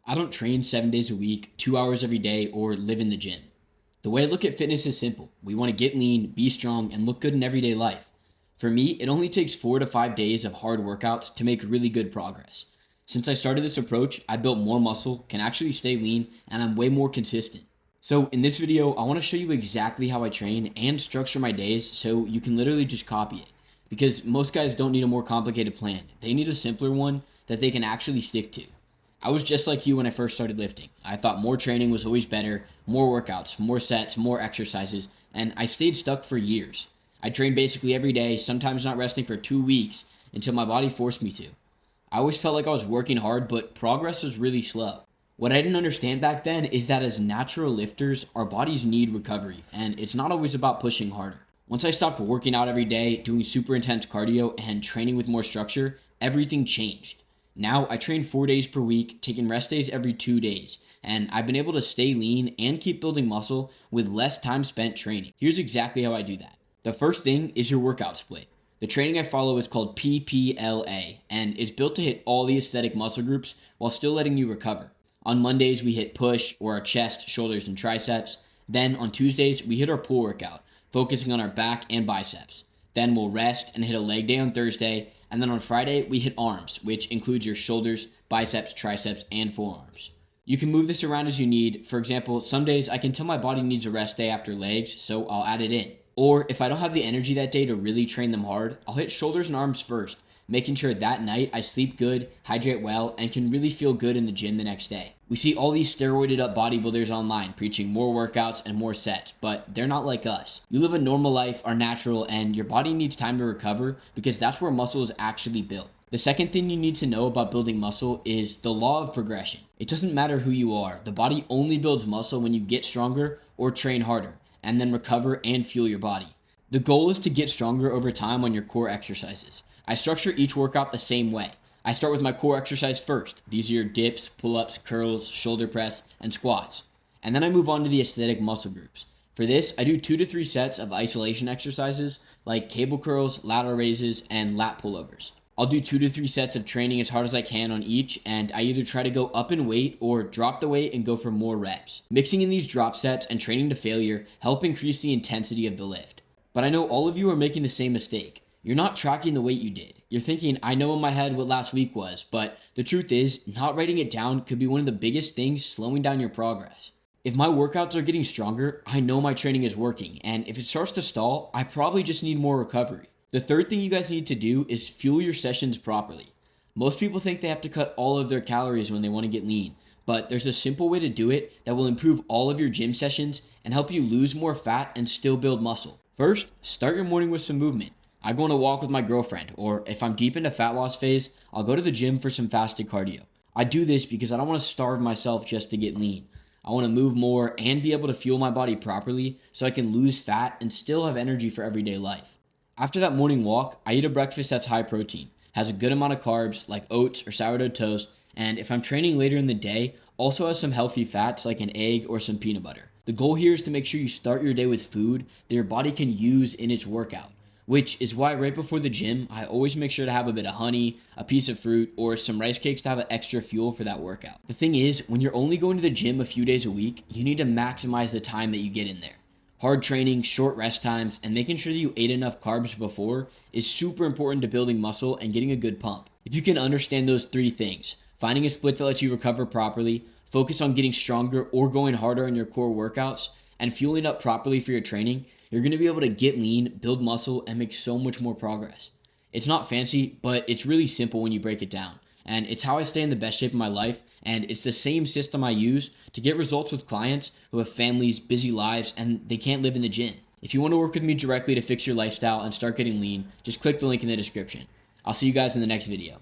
I don't train 7 days a week, 2 hours every day, or live in the gym. The way I look at fitness is simple. We want to get lean, be strong, and look good in everyday life. For me, it only takes 4 to 5 days of hard workouts to make really good progress. Since I started this approach, I built more muscle, can actually stay lean, and I'm way more consistent. So in this video, I want to show you exactly how I train and structure my days so you can literally just copy it. Because most guys don't need a more complicated plan. They need a simpler one that they can actually stick to. I was just like you when I first started lifting. I thought more training was always better, more workouts, more sets, more exercises, and I stayed stuck for years. I trained basically every day, sometimes not resting for 2 weeks until my body forced me to. I always felt like I was working hard, but progress was really slow. What I didn't understand back then is that as natural lifters, our bodies need recovery, and it's not always about pushing harder. Once I stopped working out every day, doing super intense cardio, and training with more structure, everything changed. Now I train 4 days per week, taking rest days every 2 days, and I've been able to stay lean and keep building muscle with less time spent training. Here's exactly how I do that. The first thing is your workout split. The training I follow is called PPLA, and it's built to hit all the aesthetic muscle groups while still letting you recover. On Mondays, we hit push or our chest, shoulders, and triceps. Then on Tuesdays, we hit our pull workout, focusing on our back and biceps. Then we'll rest and hit a leg day on Thursday. And then on Friday, we hit arms, which includes your shoulders, biceps, triceps, and forearms. You can move this around as you need. For example, some days I can tell my body needs a rest day after legs, so I'll add it in. Or if I don't have the energy that day to really train them hard, I'll hit shoulders and arms first, making sure that night I sleep good, hydrate well, and can really feel good in the gym the next day. We see all these steroided up bodybuilders online preaching more workouts and more sets, but they're not like us. You live a normal life, are natural, and your body needs time to recover because that's where muscle is actually built. The second thing you need to know about building muscle is the law of progression. It doesn't matter who you are. The body only builds muscle when you get stronger or train harder, and then recover and fuel your body. The goal is to get stronger over time on your core exercises. I structure each workout the same way. I start with my core exercise first. These are your dips, pull-ups, curls, shoulder press, and squats. And then I move on to the aesthetic muscle groups. For this, I do 2 to 3 sets of isolation exercises like cable curls, lateral raises, and lat pullovers. I'll do 2 to 3 sets of training as hard as I can on each, and I either try to go up in weight or drop the weight and go for more reps. Mixing in these drop sets and training to failure help increase the intensity of the lift. But I know all of you are making the same mistake. You're not tracking the weight you did. You're thinking, I know in my head what last week was, but the truth is, not writing it down could be one of the biggest things slowing down your progress. If my workouts are getting stronger, I know my training is working, and if it starts to stall, I probably just need more recovery. The third thing you guys need to do is fuel your sessions properly. Most people think they have to cut all of their calories when they want to get lean, but there's a simple way to do it that will improve all of your gym sessions and help you lose more fat and still build muscle. First, start your morning with some movement. I go on a walk with my girlfriend, or if I'm deep into fat loss phase, I'll go to the gym for some fasted cardio. I do this because I don't want to starve myself just to get lean. I want to move more and be able to fuel my body properly so I can lose fat and still have energy for everyday life. After that morning walk, I eat a breakfast that's high protein, has a good amount of carbs like oats or sourdough toast, and if I'm training later in the day, also has some healthy fats like an egg or some peanut butter. The goal here is to make sure you start your day with food that your body can use in its workout, which is why right before the gym, I always make sure to have a bit of honey, a piece of fruit, or some rice cakes to have an extra fuel for that workout. The thing is, when you're only going to the gym a few days a week, you need to maximize the time that you get in there. Hard training, short rest times, and making sure that you ate enough carbs before is super important to building muscle and getting a good pump. If you can understand those 3 things, finding a split that lets you recover properly, focus on getting stronger or going harder on your core workouts, and fueling up properly for your training, you're going to be able to get lean, build muscle, and make so much more progress. It's not fancy, but it's really simple when you break it down. And it's how I stay in the best shape of my life, and it's the same system I use to get results with clients who have families, busy lives, and they can't live in the gym. If you want to work with me directly to fix your lifestyle and start getting lean, just click the link in the description. I'll see you guys in the next video.